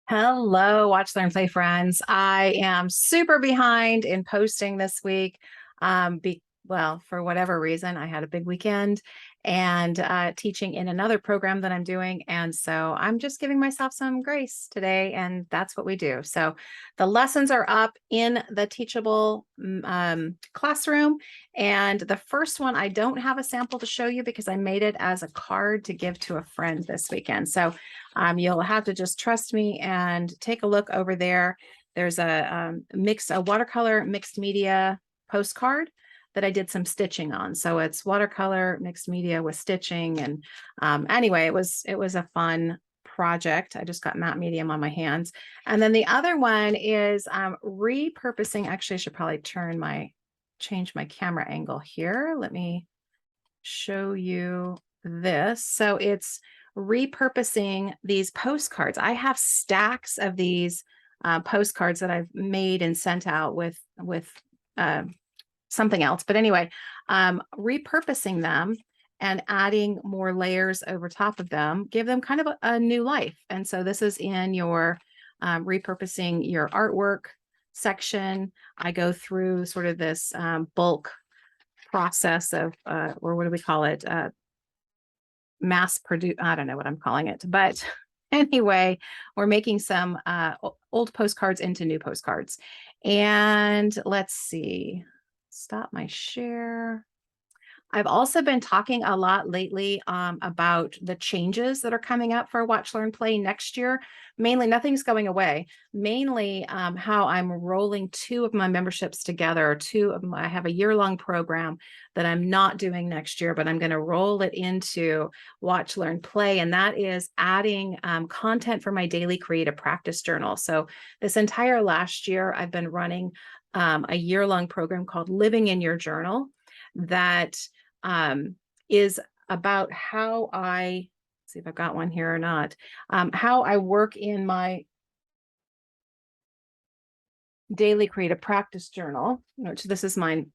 Hello, Watch, Learn, Play friends. I am super behind in posting this week. Well, for whatever reason, I had a big weekend and teaching in another program that I'm doing. And so I'm just giving myself some grace today, and that's what we do. So the lessons are up in the Teachable classroom. And the first one, I don't have a sample to show you because I made it as a card to give to a friend this weekend. So you'll have to just trust me and take a look over there. There's a watercolor mixed media postcard that I did some stitching on. So it's watercolor mixed media with stitching. And anyway, it was a fun project. I just got matte medium on my hands. And then the other one is repurposing. Actually, I should probably change my camera angle here. Let me show you this. So it's repurposing these postcards. I have stacks of these postcards that I've made and sent out with uh, something else. But anyway, repurposing them and adding more layers over top of them, give them kind of a new life. And so this is in your repurposing your artwork section. I go through sort of this bulk process of, or what do we call it? Mass produce. I don't know what I'm calling it, but anyway, we're making some old postcards into new postcards. And let's see, stop my share. I've also been talking a lot lately about the changes that are coming up for Watch, Learn, Play next year. Mainly, nothing's going away. Mainly, how I'm rolling two of my memberships together. I have a year-long program that I'm not doing next year, but I'm going to roll it into Watch, Learn, Play, and that is adding content for my daily creative practice journal. So this entire last year, I've been running a year-long program called Living in Your Journal that is about how see if I've got one here or not, how I work in my daily creative practice journal, which this is mine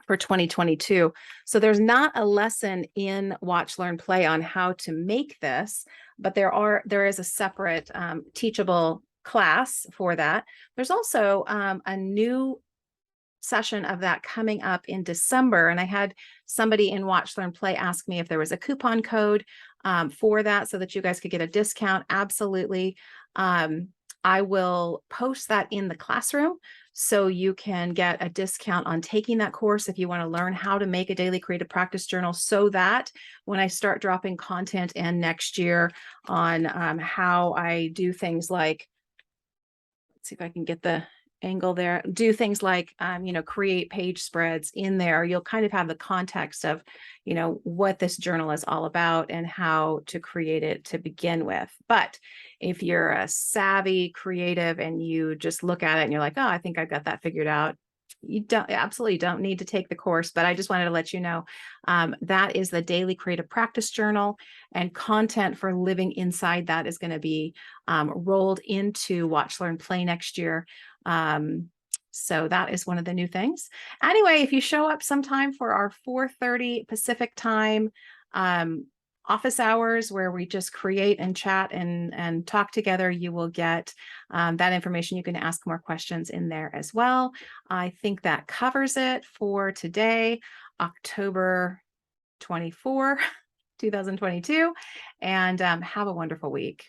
for 2022. So there's not a lesson in Watch, Learn, Play on how to make this, but there is a separate teachable class for that. There's also a new session of that coming up in December. And I had somebody in Watch, Learn, Play ask me if there was a coupon code for that so that you guys could get a discount. Absolutely. I will post that in the classroom so you can get a discount on taking that course if you want to learn how to make a daily creative practice journal, so that when I start dropping content in next year on how I do things like, let's see if I can get the angle there, do things like, create page spreads in there, you'll kind of have the context of, what this journal is all about and how to create it to begin with. But if you're a savvy creative and you just look at it and you're like, oh, I think I've got that figured out, you absolutely don't need to take the course. But I just wanted to let you know that is the daily creative practice journal, and content for living inside that is going to be rolled into Watch, Learn, Play next year. So that is one of the new things. Anyway, if you show up sometime for our 4:30 Pacific time office hours where we just create and chat and talk together, you will get that information. You can ask more questions in there as well. I think that covers it for today, October 24, 2022, and have a wonderful week.